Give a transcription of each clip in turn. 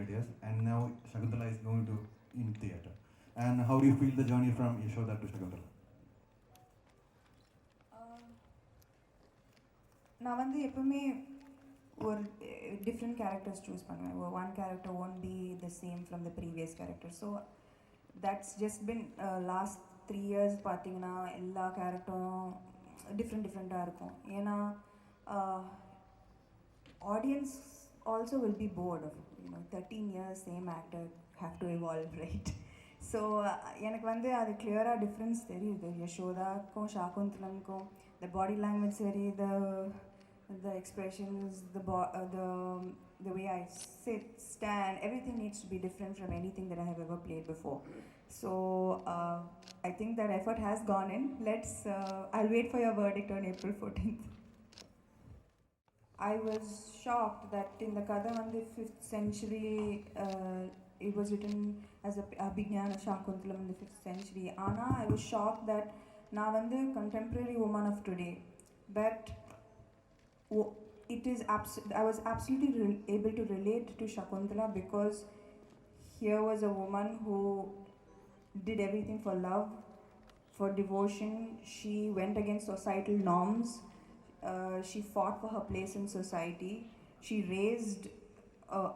ideas, and now Shakuntala is going to in theatre. And how do you feel the journey from Yashoda to Shakuntala? நான் வந்து எப்பவுமே ஒரு different characters choose பண்ணுவேன். One character won't be the same from the previous character. So that's just been last 3 years பார்த்தீங்கன்னா எல்லா கேரக்டரும் டிஃப்ரெண்ட்டாக இருக்கும். ஏன்னா audience also will be bored of 13 years same actor have to evolve, right? So எனக்கு வந்து அது கிளியராக டிஃப்ரென்ஸ் தெரியுது. யசோதாக்கும் ஷாகுந்தலம்க்கும் த பாடி லாங்குவேஜ் சரி, the expressions, the way I sit, stand, everything needs to be different from anything that I have ever played before. So I think that effort has gone in. I'll wait for your verdict on April 14th. I was shocked that in the Kada on the 5th century, it was written as a Abhignana Shakuntalam in the 5th century. Anna, I was shocked that now when the contemporary woman of today, but I was absolutely able to relate to Shakuntala because here was a woman who did everything for love, for devotion. She went against societal norms. She fought for her place in society. She raised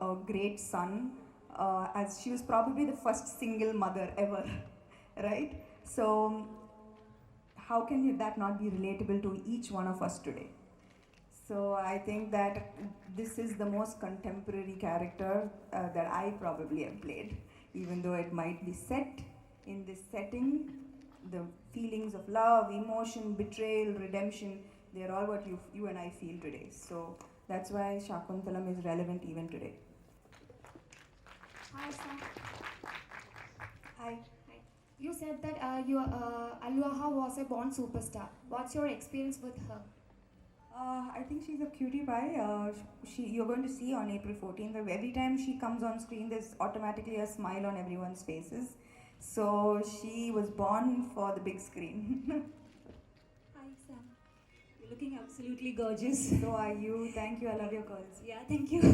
a great son, as she was probably the first single mother ever, right? So how can that not be relatable to each one of us today? So I think that this is the most contemporary character that I probably have played, even though it might be set in this setting. The feelings of love, emotion, betrayal, redemption, they are all what you and I feel today. So that's why Shakuntalam is relevant even today. Hi, Sam. Hi. Hi. You said that Aluaha was a born superstar. What's your experience with her? I think she's a cutie pie. You're going to see on April 14th. Every time she comes on screen, there's automatically a smile on everyone's faces. So she was born for the big screen. Hi, Sam. You're looking absolutely gorgeous. So are you. Thank you. I love your curls. Yeah, thank you.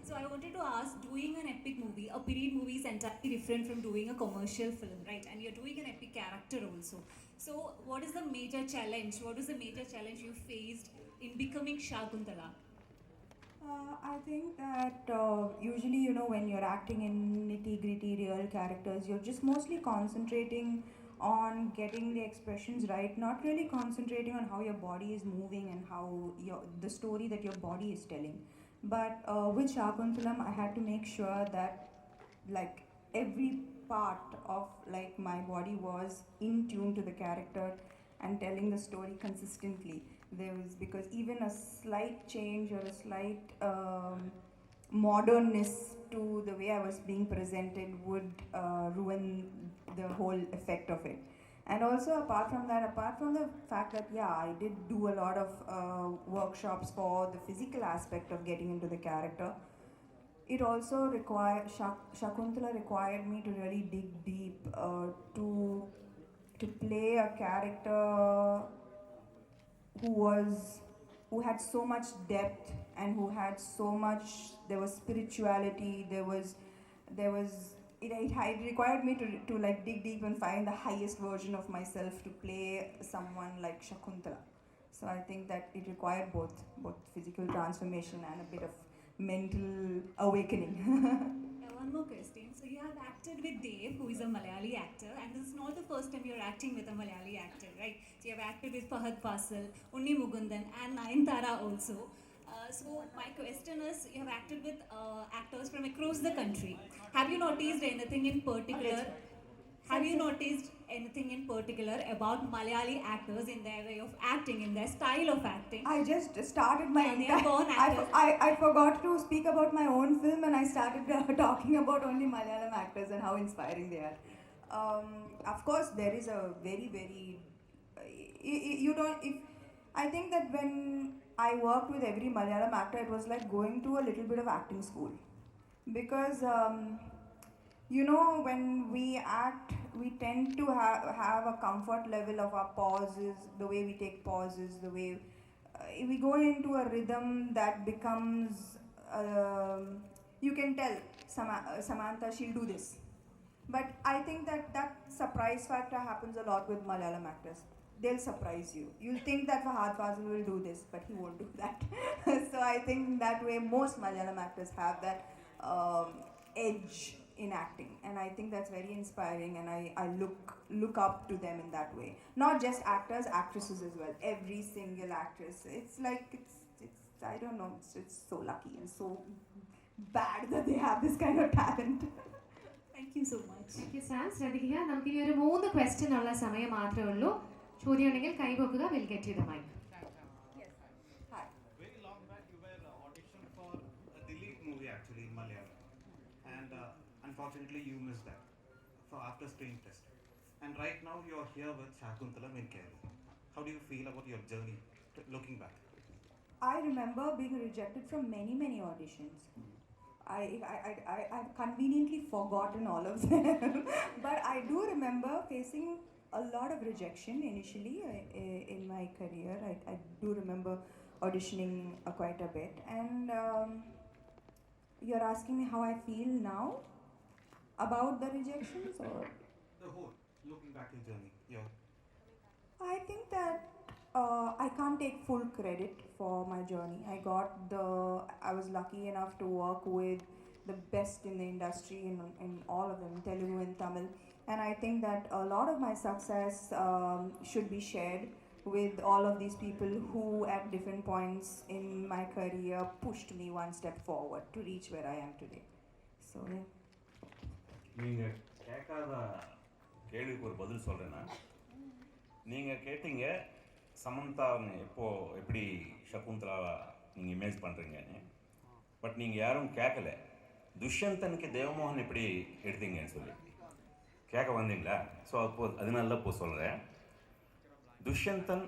So I wanted to ask, doing an epic movie, a period movie is entirely different from doing a commercial film, right? And you're doing an epic character also. So what is the major challenge? What is the major challenge you faced in becoming Shakuntala? I think that usually, when you're acting in nitty-gritty real characters, you're just mostly concentrating on getting the expressions right, not really concentrating on how your body is moving and how the story that your body is telling. But with Shakuntalam, I had to make sure that like every part of like my body was in tune to the character and telling the story consistently. Because even a slight change or a slight modernness to the way I was being presented would ruin the whole effect of it. And also apart from the fact that I did do a lot of workshops for the physical aspect of getting into the character, it also Shakuntala required me to really dig deep to play a character who had so much depth and who had so much, there was spirituality, it required me to like dig deep and find the highest version of myself to play someone like Shakuntala. So I think that it required both physical transformation and a bit of mental awakening. One more question. So you have acted with Dev, who is a Malayali actor, and this is not the first time you're acting with a Malayali actor, right? So you have acted with Fahad Fasal, Unni Mugundan, and Nayanthara also. So my question is, you have acted with actors from across the country. Have you noticed anything in particular? Have you noticed anything in particular about Malayali actors in their way of acting, in their style of acting? I just started my they are born actors. I forgot to speak about my own film, and I started talking about only Malayalam actors and how inspiring they are. Of course, there is a very, very I think that when I worked with every Malayalam actor, it was like going to a little bit of acting school. Because when we act, we tend to have a comfort level of our pauses, the way we take pauses, the way we go into a rhythm that becomes you can tell Samantha, she'll do this. But I think that surprise factor happens a lot with Malayalam actors. They'll surprise you. You'll think that Fahad Fazil will do this, but he won't do that. So I think that way most Malayalam actors have that edge in acting, and I think that's very inspiring, and I look up to them in that way. Not just actors, actresses as well. Every single actress. It's like it's I don't know. It's so lucky and so bad that they have this kind of talent. Thank you so much. Thank you, Sam. ശ്രദ്ധിക്കുക, നമുക്കിനി ഒരു 3 question ഉള്ള സമയം മാത്രമേ ഉള്ളൂ. ചോദ്യം ഉണ്ടെങ്കിൽ കൈപൊക്കുക. We'll get you the mic. Yes. Hi. Very long back, you were auditioned for a Delete movie actually in Malayalam, and unfortunately you missed that for after screen test. And right now you are here with Shakuntalam in Kerala. How do you feel about your journey looking back? I remember being rejected from many auditions. I've conveniently forgotten all of them, but I do remember facing a lot of rejection initially in my career. I do remember auditioning quite a bit, and you're asking me how I feel now about the rejections, or The whole looking back your journey. Yeah. I think that I can't take full credit for my journey. I was lucky enough to work with the best in the industry in all of them, Telugu and Tamil. And I think that a lot of my success should be shared with all of these people who at different points in my career pushed me one step forward to reach where I am today. So yeah. நீங்கள் கேட்காத கேள்விக்கு ஒரு பதில் சொல்கிறேன்னா, நீங்கள் கேட்டீங்க சமந்தாவை எப்படி சகுந்தலாவை நீங்கள் இமேஜ் பண்ணுறீங்கன்னு. பட் நீங்கள் யாரும் கேட்கல துஷ்யந்தனுக்கு தேவமோகன் எப்படி எடுத்தீங்கன்னு சொல்லி கேட்க வந்தீங்களா? ஸோ அதனால தான் இப்போ சொல்கிறேன். Dushyanthan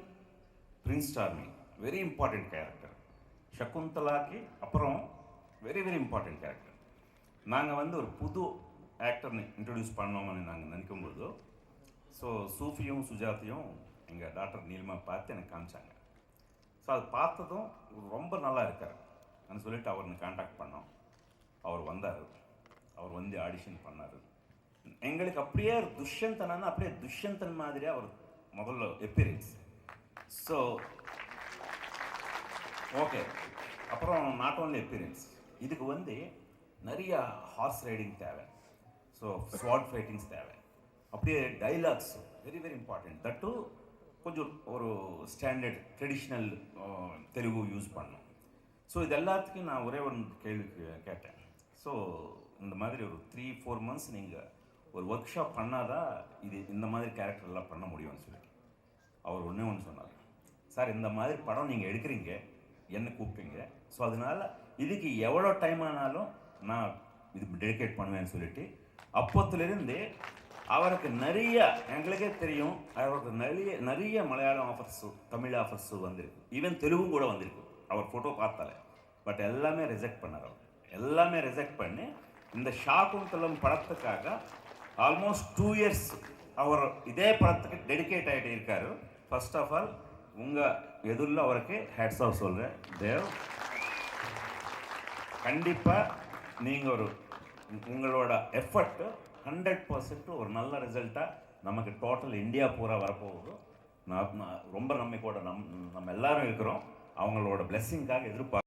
prince charming very important character. சகுந்தலாக்கு அப்புறம் வெரி இம்பார்ட்டண்ட் கேரக்டர். நாங்கள் ஒரு புது ஆக்டர்னு இன்ட்ரடியூஸ் பண்ணோம்னு நாங்கள் நினைக்கும்போது, ஸோ சூஃபியும் சுஜாத்தையும் எங்கள் டாக்டர் நீலிமா பார்த்து எனக்கு காமிச்சாங்க. ஸோ அது பார்த்ததும் ரொம்ப நல்லா இருக்கார் அப்படின்னு சொல்லிட்டு அவரை காண்டாக்ட் பண்ணோம். அவர் வந்தார். அவர் வந்து ஆடிஷன் பண்ணார். எங்களுக்கு அப்படியே துஷ்யந்தனா அப்படியே துஷ்யந்தன் மாதிரியாக அவர் முதல்ல எப்பியரன்ஸ். ஸோ ஓகே, அப்புறம் நாட் ஓன்லி எப்பியரன்ஸ், இதுக்கு நிறையா ஹார்ஸ் ரைடிங் தேவை. ஸோ ஸ்வாட் ஃபைட்டிங்ஸ் தேவை. அப்படியே டைலாக்ஸ் வெரி இம்பார்ட்டண்ட். தட்டு கொஞ்சம் ஒரு ஸ்டாண்டர்ட் ட்ரெடிஷ்னல் தெலுங்கு யூஸ் பண்ணோம். ஸோ இது எல்லாத்துக்கும் நான் ஒரே ஒரு கேள்வி கேட்டேன். ஸோ இந்த மாதிரி ஒரு 3-4 months நீங்கள் ஒரு ஒர்க் ஷாப் பண்ணாதான் இந்த மாதிரி கேரக்டர்லாம் பண்ண முடியும்னு சொல்லி அவர் ஒன்று சொன்னார். சார், இந்த மாதிரி படம் நீங்கள் எடுக்கிறீங்க, என்ன கூப்பிட்டீங்க, ஸோ அதனால் இதுக்கு எவ்வளோ டைம் ஆனாலும் நான் இது டெடிகேட் பண்ணுவேன்னு சொல்லிட்டு அப்போத்துலேருந்து அவருக்கு எங்களுக்கே தெரியும், அவருக்கு நிறைய மலையாளம் ஆஃபர்ஸு, தமிழ் ஆஃபர்ஸு வந்திருக்கு, ஈவன் தெலுங்கும் கூட வந்திருக்கு அவர் ஃபோட்டோ பார்த்தாலே. பட் எல்லாமே ரிஜெக்ட் பண்ணார். அவர் எல்லாமே ரிஜெக்ட் பண்ணி இந்த ஷாகுந்தலம் படத்துக்காக ஆல்மோஸ்ட் 2 years அவர் இதே படத்துக்கு டெடிகேட் ஆகிட்டு இருக்காரு. ஃபர்ஸ்ட் ஆஃப் ஆல் உங்கள் எதிரில் அவருக்கு ஹேட்ஸ் ஆஃப் சொல்கிறேன். தேவ், கண்டிப்பாக நீங்கள் உங்களோட எஃபர்ட்டு 100% ஒரு நல்ல ரிசல்ட்டாக நமக்கு டோட்டல் இந்தியா பூரா வரப்போகுது. நான் ரொம்ப நம்பிக்கையோட நம்ம எல்லாரும் இருக்கிறோம். அவங்களோட பிளெஸ்ஸிங்காக எதிர்பார்க்க